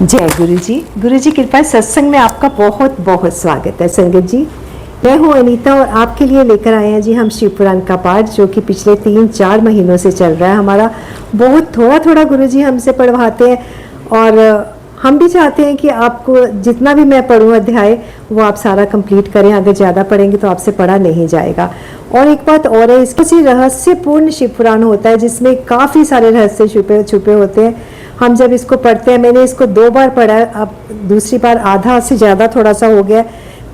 जय गुरु जी कृपा सत्संग में आपका बहुत बहुत स्वागत है संगत जी। मैं हूँ अनीता और आपके लिए लेकर आए हैं जी हम शिव पुराण का पाठ, जो कि पिछले 3-4 महीनों से चल रहा है हमारा। बहुत थोड़ा थोड़ा गुरु जी हमसे पढ़वाते हैं और हम भी चाहते हैं कि आपको जितना भी मैं पढ़ूँ अध्याय वो आप सारा कंप्लीट करें। अगर ज़्यादा पढ़ेंगे तो आपसे पढ़ा नहीं जाएगा। और एक बात और है, इसको रहस्यपूर्ण शिव पुराण होता है जिसमें काफ़ी सारे रहस्य छुपे छुपे होते हैं। हम जब इसको पढ़ते हैं, मैंने इसको 2 बार पढ़ा, अब दूसरी बार आधा से ज़्यादा थोड़ा सा हो गया,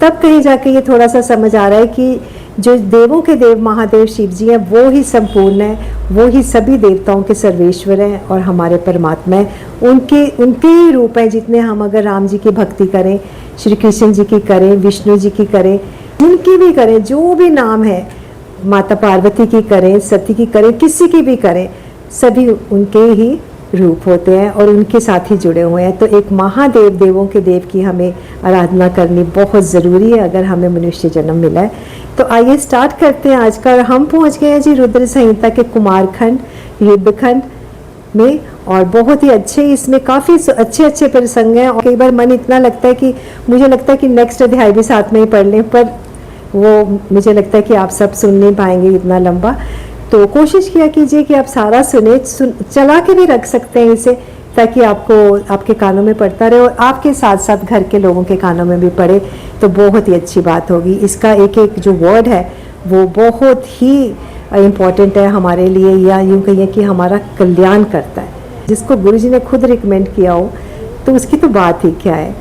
तब कहीं जाके ये थोड़ा सा समझ आ रहा है कि जो देवों के देव महादेव शिव जी हैं वो ही संपूर्ण है, वो ही सभी देवताओं के सर्वेश्वर हैं और हमारे परमात्मा हैं। उनके ही रूप हैं। जितने हम अगर राम जी की भक्ति करें, श्री कृष्ण जी की करें, विष्णु जी की करें, उनकी भी करें, जो भी नाम है, माता पार्वती की करें, सती की करें, किसी की भी करें, सभी उनके ही रूप होते हैं और उनके साथ ही जुड़े हुए हैं। तो एक महादेव देवों के देव की हमें आराधना करनी बहुत ज़रूरी है अगर हमें मनुष्य जन्म मिला है। तो आइए स्टार्ट करते हैं आज का। हम पहुंच गए हैं जी रुद्र संहिता के कुमारखंड युद्धखंड में, और बहुत ही अच्छे, इसमें काफ़ी अच्छे अच्छे प्रसंग हैं। और कई बार मन इतना लगता है कि मुझे लगता है कि नेक्स्ट अध्याय भी साथ में ही पढ़ लें, पर वो मुझे लगता है कि आप सब सुन नहीं पाएंगे इतना लंबा। तो कोशिश किया कीजिए कि आप सारा चला के भी रख सकते हैं इसे, ताकि आपको आपके कानों में पड़ता रहे और आपके साथ साथ घर के लोगों के कानों में भी पड़े, तो बहुत ही अच्छी बात होगी। इसका एक एक जो वर्ड है वो बहुत ही इम्पोर्टेंट है हमारे लिए, या यूँ कहिए कि हमारा कल्याण करता है। जिसको गुरुजी ने खुद रिकमेंड किया हो तो उसकी तो बात ही क्या है।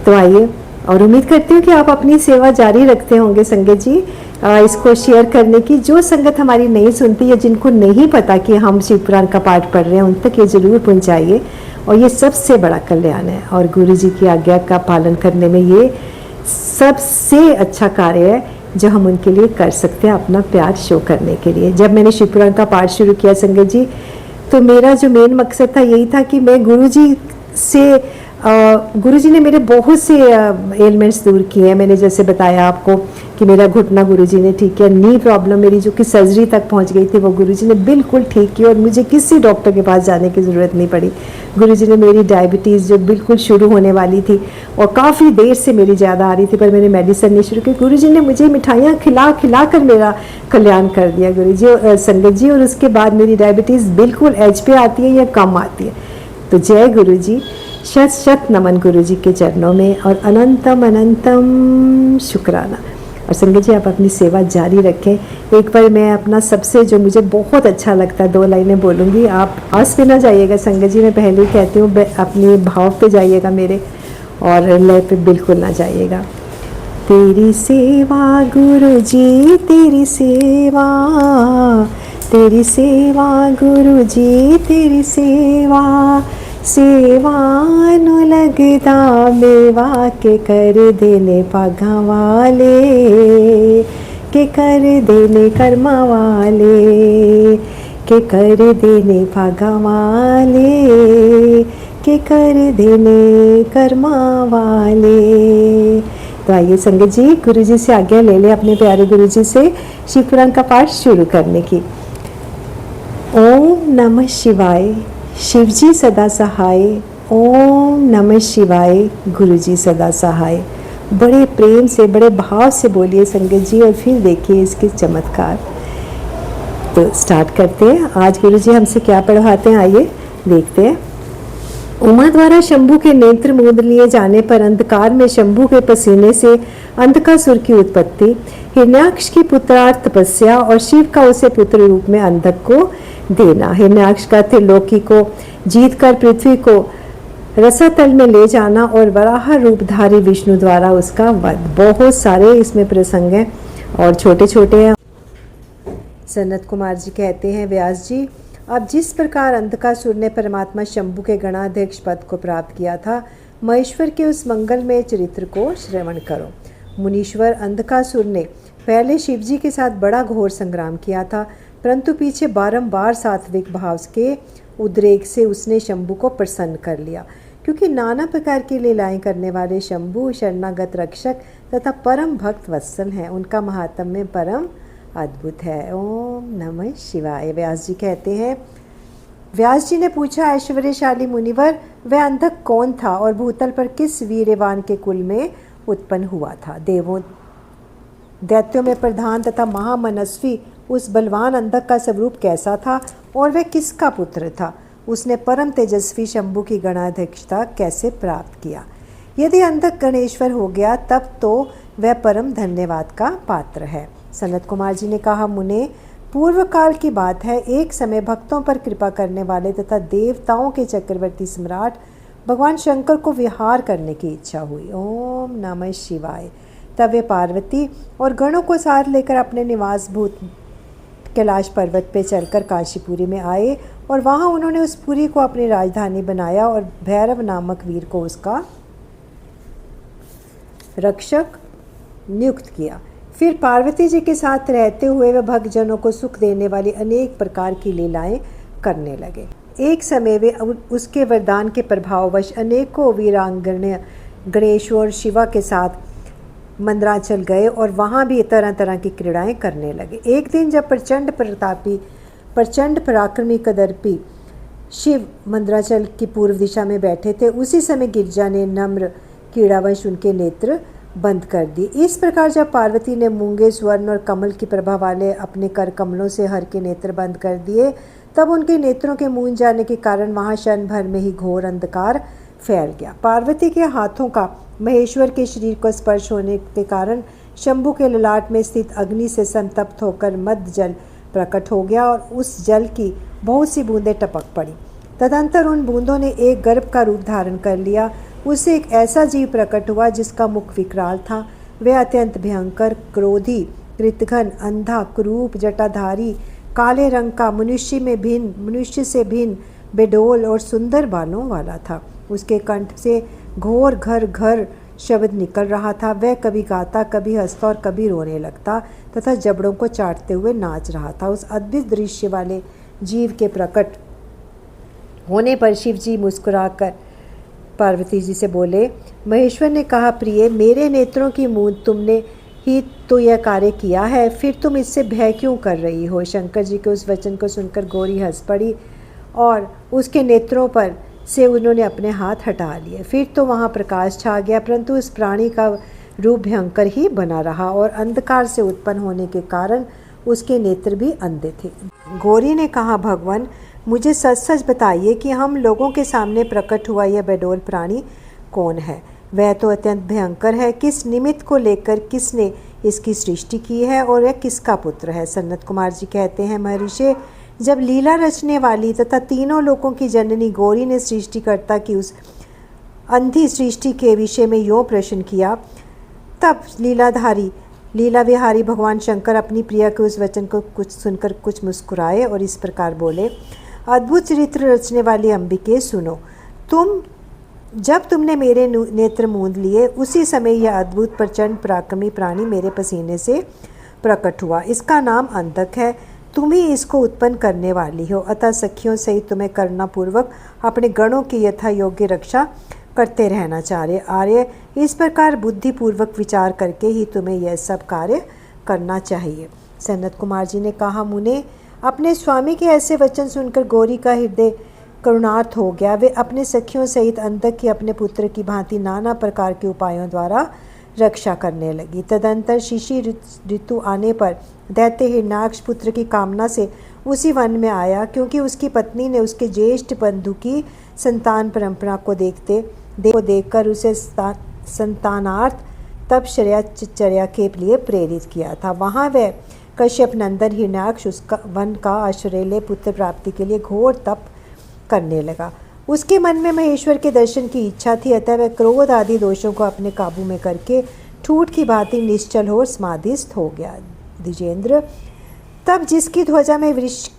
तो आइए, और उम्मीद करती हूँ कि आप अपनी सेवा जारी रखते होंगे संगत जी, इसको शेयर करने की। जो संगत हमारी नहीं सुनती या जिनको नहीं पता कि हम शिव पुराण का पाठ पढ़ रहे हैं, उन तक ये जरूर पहुँचाइए। और ये सबसे बड़ा कल्याण है और गुरु जी की आज्ञा का पालन करने में ये सबसे अच्छा कार्य है जो हम उनके लिए कर सकते हैं, अपना प्यार शो करने के लिए। जब मैंने शिव पुराण का पाठ शुरू किया संगत जी, तो मेरा जो मेन मकसद था यही था कि मैं गुरुजी ने मेरे बहुत से एलिमेंट्स दूर किए हैं। मैंने जैसे बताया आपको कि मेरा घुटना गुरुजी ने ठीक किया, नी प्रॉब्लम मेरी जो कि सर्जरी तक पहुंच गई थी वो गुरुजी ने बिल्कुल ठीक की और मुझे किसी डॉक्टर के पास जाने की ज़रूरत नहीं पड़ी। गुरुजी ने मेरी डायबिटीज़ जो बिल्कुल शुरू होने वाली थी और काफ़ी देर से मेरी ज़्यादा आ रही थी, पर मैंने मेडिसिन नहीं शुरू की, गुरुजी ने मुझे मिठाइयाँ खिला खिला कर मेरा कल्याण कर दिया गुरुजी संगत जी। और उसके बाद मेरी डायबिटीज़ बिल्कुल एज पे आती है या कम आती है। तो जय गुरु जी, शत शत नमन गुरु जी के चरणों में और अनंतम अनंतम शुक्राना। और संगत जी आप अपनी सेवा जारी रखें। एक बार मैं अपना सबसे जो मुझे बहुत अच्छा लगता है 2 लाइनें बोलूँगी, आप आस पे ना जाइएगा संगत जी, मैं पहले ही कहती हूँ, अपने भाव पे जाइएगा मेरे, और लय पे बिल्कुल ना जाइएगा। तेरी सेवा गुरु जी, तेरी सेवा, तेरी सेवा गुरु जी, तेरी सेवा, सेवानु लगदा मेवा के कर देने पागा वाले, के कर देने कर्मा वाले, के कर देने पागा वाले, के कर देने कर्मा वाले। तो आइए संगत जी, गुरु जी से आज्ञा ले ले अपने प्यारे गुरु जी से शिव पुराण का पाठ शुरू करने की। ओम नमः शिवाय, शिव जी सदा सहाय। ओम नमः शिवाय, गुरु जी सदा सहाय। बड़े प्रेम से, बड़े भाव से बोलिए संगत जी, और फिर देखिए इसके चमत्कार। तो स्टार्ट करते हैं। आज गुरु जी हमसे क्या पढ़वाते हैं, आइए देखते हैं। उमा द्वारा शंभु के नेत्र मूंद लिए जाने पर अंधकार में शंभु के पसीने से अंधकासुर की उत्पत्ति, हिरण्याक्ष की पुत्रार्थ तपस्या और शिव का उसे पुत्र रूप में अंधक को देना। हिरण्याक्ष का त्रिलोकी को जीतकर पृथ्वी को रसातल में ले जाना और वराह रूपधारी विष्णु द्वारा उसका वध। बहुत सारे इसमें प्रसंग हैं और छोटे छोटे हैं। सनत कुमार जी कहते हैं, व्यास जी अब जिस प्रकार अंधकासुर ने परमात्मा शंभु के गणाध्यक्ष पद को प्राप्त किया था, महेश्वर के उस मंगलमय चरित्र को श्रवण करो। मुनीश्वर अंधकासुर ने पहले शिवजी के साथ बड़ा घोर संग्राम किया था, परंतु पीछे बारंबार सात्विक भाव के उद्रेक से उसने शंभु को प्रसन्न कर लिया, क्योंकि नाना प्रकार की लीलाएं करने वाले शंभु शरणागत रक्षक तथा परम भक्त वत्सल हैं। उनका महात्म्य परम अद्भुत है। ओम नमः शिवाय। व्यास जी कहते हैं, व्यास जी ने पूछा, ऐश्वर्यशाली मुनिवर, वह अंधक कौन था और भूतल पर किस वीर्यवान के कुल में उत्पन्न हुआ था? देवों दैत्यों में प्रधान तथा महामनस्वी उस बलवान अंधक का स्वरूप कैसा था और वह किसका पुत्र था? उसने परम तेजस्वी शंभु की गणाध्यक्षता कैसे प्राप्त किया? यदि अंधक गणेश्वर हो गया तब तो वह परम धन्यवाद का पात्र है। सनत कुमार जी ने कहा, मुने, पूर्व काल की बात है, एक समय भक्तों पर कृपा करने वाले तथा देवताओं के चक्रवर्ती सम्राट भगवान शंकर को विहार करने की इच्छा हुई। ओम नमः शिवाय। तब वे पार्वती और गणों को साथ लेकर अपने निवास भूत कैलाश पर्वत पे चलकर काशीपुरी में आए और वहाँ उन्होंने उस पुरी को अपनी राजधानी बनाया और भैरव नामक वीर को उसका रक्षक नियुक्त किया। फिर पार्वती जी के साथ रहते हुए वे भक्तजनों को सुख देने वाली अनेक प्रकार की लीलाएं करने लगे। एक समय वे उसके वरदान के प्रभाववश अनेकों वीरांगना गणेश और शिवा के साथ मंदराचल गए और वहाँ भी तरह तरह की क्रीड़ाएं करने लगे। एक दिन जब प्रचंड पराक्रमी कदर्पी शिव मंदराचल की पूर्व दिशा में बैठे थे, उसी समय गिरजा ने नम्र कीड़ावंश उनके नेत्र बंद कर दिए। इस प्रकार जब पार्वती ने मूंगे, स्वर्ण और कमल की प्रभा वाले अपने कर कमलों से हर के नेत्र बंद कर दिए, तब उनके नेत्रों के मूंझ जाने के कारण वहाँ क्षण भर में ही घोर अंधकार फैल गया। पार्वती के हाथों का महेश्वर के शरीर को स्पर्श होने के कारण शंभु के ललाट में स्थित अग्नि से संतप्त होकर मद जल प्रकट हो गया और उस जल की बहुत सी बूंदें टपक पड़ी। तदंतर उन बूंदों ने एक गर्भ का रूप धारण कर लिया। उससे एक ऐसा जीव प्रकट हुआ जिसका मुख विकराल था। वह अत्यंत भयंकर, क्रोधी, कृतघ्न, अंधा, कुरूप, जटाधारी, काले रंग का, मनुष्य से भिन्न, बेडोल और सुंदर बालों वाला था। उसके कंठ से घोर घर घर शब्द निकल रहा था। वह कभी गाता, कभी हंसता और कभी रोने लगता तथा जबड़ों को चाटते हुए नाच रहा था। उस अद्भुत दृश्य वाले जीव के प्रकट होने पर शिव जी मुस्कुराकर पार्वती जी से बोले। महेश्वर ने कहा, प्रिय, मेरे नेत्रों की मूंद तुमने ही तो यह कार्य किया है, फिर तुम इससे भय क्यों कर रही हो? शंकर जी के उस वचन को सुनकर गौरी हंस पड़ी और उसके नेत्रों पर से उन्होंने अपने हाथ हटा लिए। फिर तो वहाँ प्रकाश छा गया, परंतु उस प्राणी का रूप भयंकर ही बना रहा और अंधकार से उत्पन्न होने के कारण उसके नेत्र भी अंधे थे। गौरी ने कहा, भगवान, मुझे सच सच बताइए कि हम लोगों के सामने प्रकट हुआ यह बेडोल प्राणी कौन है? वह तो अत्यंत भयंकर है। किस निमित्त को लेकर किसने इसकी सृष्टि की है और वह किसका पुत्र है? सनत कुमार जी कहते हैं, महर्षि, जब लीला रचने वाली तथा तीनों लोकों की जननी गौरी ने सृष्टिकर्ता की उस अंधी सृष्टि के विषय में यो प्रश्न किया, तब लीला विहारी भगवान शंकर अपनी प्रिया के उस वचन को कुछ सुनकर कुछ मुस्कुराए और इस प्रकार बोले, अद्भुत चरित्र रचने वाली अंबिके, सुनो। जब तुमने मेरे नेत्र मूंद लिए, उसी समय यह अद्भुत प्रचंड पराक्रमी प्राणी मेरे पसीने से प्रकट हुआ। इसका नाम अंधक है। तुम ही इसको उत्पन्न करने वाली हो, अतः सखियों सहित तुम्हें करुणापूर्वक अपने गणों की यथा योग्य रक्षा करते रहना चाहिए। आर्य, इस प्रकार बुद्धिपूर्वक विचार करके ही तुम्हें यह सब कार्य करना चाहिए। सनत कुमार जी ने कहा, मुने, अपने स्वामी के ऐसे वचन सुनकर गौरी का हृदय करुणार्थ हो गया। वे अपने सखियों सहित अंधक की अपने पुत्र की भांति नाना प्रकार के उपायों द्वारा रक्षा करने लगी। तदंतर शिशिर ऋतु आने पर दैत्य हिरण्याक्ष पुत्र की कामना से उसी वन में आया, क्योंकि उसकी पत्नी ने उसके ज्येष्ठ बंधु की संतान परंपरा को देखकर उसे संतानार्थ तपश्चर्या के लिए प्रेरित किया था। वहाँ वह कश्यप नंदन हिरण्याक्ष उसका वन का आश्रय ले पुत्र प्राप्ति के लिए घोर तप करने लगा। उसके मन में महेश्वर के दर्शन की इच्छा थी, अतः वह क्रोध आदि दोषों को अपने काबू में करके ठूठ की भांति निश्चल और समाधिस्थ हो गया। द्विजेंद्र, तब जिसकी ध्वजा में वृक्ष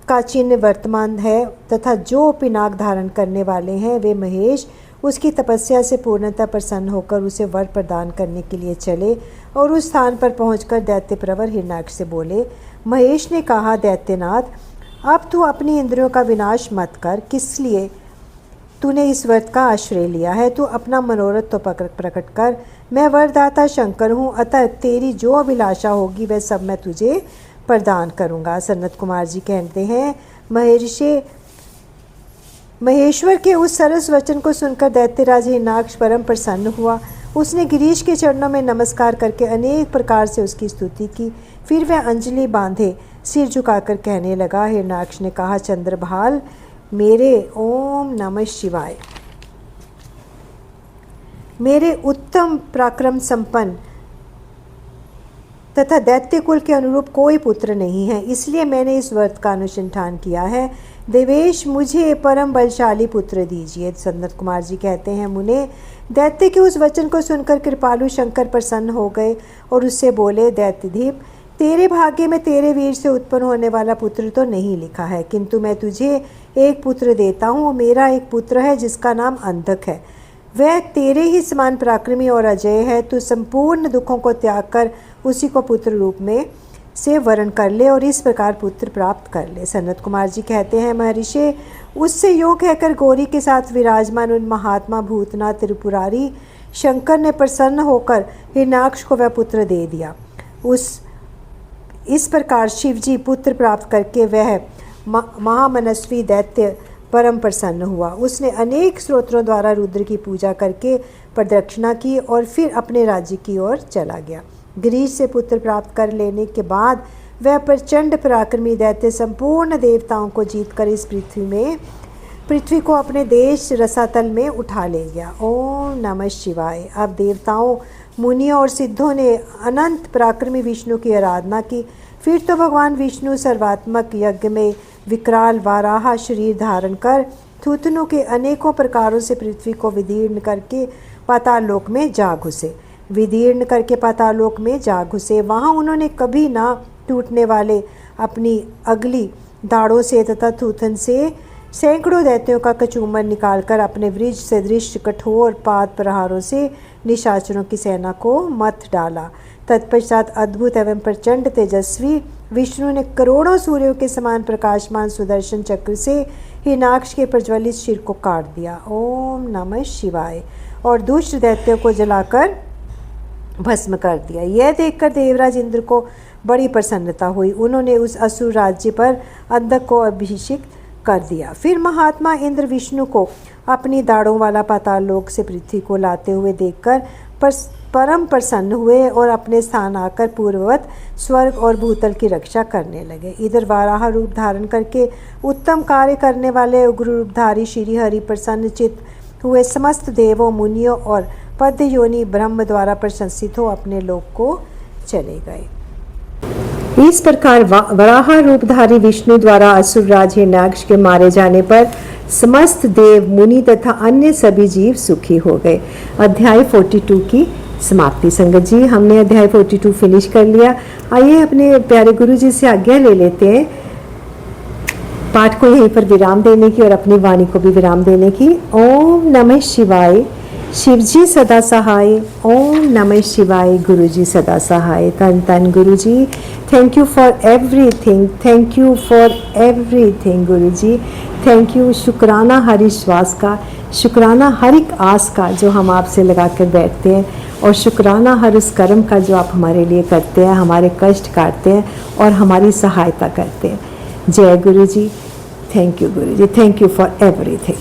का चिन्ह वर्तमान है तथा जो पिनाक धारण करने वाले हैं, वे महेश उसकी तपस्या से पूर्णतः प्रसन्न होकर उसे वर प्रदान करने के लिए चले और उस स्थान पर पहुंचकर दैत्य प्रवर हिरण्याक्ष से बोले। महेश ने कहा, दैत्यनाथ, अब तू अपनी इंद्रियों का विनाश मत कर। किस लिए तूने इस व्रत का आश्रय लिया है? तू अपना मनोरथ तो प्रकट कर। मैं वरदाता शंकर हूँ, अतः तेरी जो अभिलाषा होगी वह सब मैं तुझे प्रदान करूँगा। सनत कुमार जी कहते हैं, महर्षि, महेश्वर के उस सरस वचन को सुनकर दैत्यराज हिरण्याक्ष परम प्रसन्न हुआ। उसने गिरीश के चरणों में नमस्कार करके अनेक प्रकार से उसकी स्तुति की। फिर वह अंजलि बांधे सिर झुकाकर कहने लगा। हिरण्याक्ष ने कहा, चंद्रभाल मेरे, ओम नमः शिवाय, मेरे उत्तम पराक्रम संपन्न तथा दैत्य कुल के अनुरूप कोई पुत्र नहीं है, इसलिए मैंने इस व्रत का अनुसंधान किया है। देवेश, मुझे परम बलशाली पुत्र दीजिए। सनत कुमार जी कहते हैं, मुने, दैत्य के उस वचन को सुनकर कृपालु शंकर प्रसन्न हो गए और उससे बोले, दैत्यधीप, तेरे भाग्य में तेरे वीर से उत्पन्न होने वाला पुत्र तो नहीं लिखा है, किंतु मैं तुझे एक पुत्र देता हूँ। मेरा एक पुत्र है जिसका नाम अंधक है। वह तेरे ही समान पराक्रमी और अजय है। तू संपूर्ण दुखों को त्याग कर उसी को पुत्र रूप में से वर्ण कर ले और इस प्रकार पुत्र प्राप्त कर ले। सनत कुमार जी कहते हैं, महर्षि, उससे योग कहकर गौरी के साथ विराजमान उन महात्मा भूतनाथ त्रिपुरारी शंकर ने प्रसन्न होकर हिरण्याक्ष को वह पुत्र दे दिया। इस प्रकार शिवजी पुत्र प्राप्त करके वह महामनस्वी दैत्य परम प्रसन्न हुआ। उसने अनेक स्त्रोत्रों द्वारा रुद्र की पूजा करके प्रदक्षिणा की और फिर अपने राज्य की ओर चला गया। गिरीश से पुत्र प्राप्त कर लेने के बाद वह प्रचंड पराक्रमी दैत्य संपूर्ण देवताओं को जीतकर इस पृथ्वी को अपने देश रसातल में उठा ले गया। ओम नमः शिवाय। अब देवताओं, मुनियों और सिद्धों ने अनंत पराक्रमी विष्णु की आराधना की। फिर तो भगवान विष्णु सर्वात्मक यज्ञ में विकराल वाराह शरीर धारण कर थूथनों के अनेकों प्रकारों से पृथ्वी को विदीर्ण करके पाताल लोक में जा घुसे। वहाँ उन्होंने कभी ना टूटने वाले अपनी अगली दाढ़ों से तथा थूथन से सैकड़ों दैत्यों का कचूमर निकालकर अपने वृक्ष से दृश्य कठोर पाद प्रहारों से निशाचरों की सेना को मत डाला। तत्पश्चात अद्भुत एवं प्रचंड तेजस्वी विष्णु ने करोड़ों सूर्यों के समान प्रकाशमान सुदर्शन चक्र से हिरण्याक्ष के प्रज्वलित सिर को काट दिया। ओम नमः शिवाय। और दुष्ट दैत्यों को जलाकर भस्म कर दिया। यह देखकर देवराज इंद्र को बड़ी प्रसन्नता हुई। उन्होंने उस असुर राज्य पर अंधक को अभिषिक्त कर दिया। फिर महात्मा इंद्र विष्णु को अपनी दाढ़ों वाला पाताल लोक से पृथ्वी को लाते हुए देखकर परम प्रसन्न हुए और अपने स्थान आकर पूर्ववत स्वर्ग और भूतल की रक्षा करने लगे। इधर वाराह रूप धारण करके उत्तम कार्य करने वाले उग्र रूपधारी श्री हरि प्रसन्न चित्त हुए। समस्त देवों, मुनियों और पद्य योनि ब्रह्म द्वारा प्रशंसित हो अपने लोक को चले गए। इस प्रकार वराह रूपधारी विष्णु द्वारा असुरराज हिरण्याक्ष के मारे जाने पर समस्त देव, मुनि तथा अन्य सभी जीव सुखी हो गए। अध्याय 42 की समाप्ति। संगत जी, हमने अध्याय 42 फिनिश कर लिया। आइए अपने प्यारे गुरु जी से आज्ञा ले लेते हैं पाठ को यहीं पर विराम देने की और अपनी वाणी को भी विराम देने की। ओम नमः शिवाय। शिवजी सदा सहाय। ओम नमः शिवाय। गुरुजी सदा सहाय। तन तन Guruji, thank you for everything, thank you for everything Guruji, thank you. शुक्राना हर श्वास का, शुक्राना हर एक आस का जो हम आपसे लगा कर बैठते हैं, और शुक्राना हर उस कर्म का जो आप हमारे लिए करते हैं, हमारे कष्ट काटते हैं और हमारी सहायता करते हैं। जय Guruji. Thank you Guruji, thank you for everything.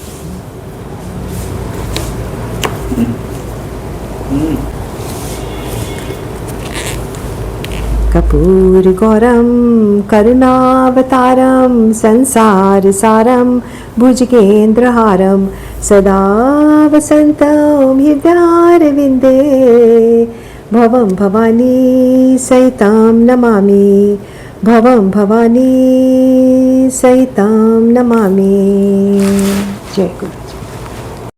कपूर गौरम करुणावतारम संसार सारम भुजगेन्द्रहारम सदा वसंतम हृदयारविंदे भवम भवानी सहितं नमामि, भवम भवानी सहितं नमामि। जय गुरु।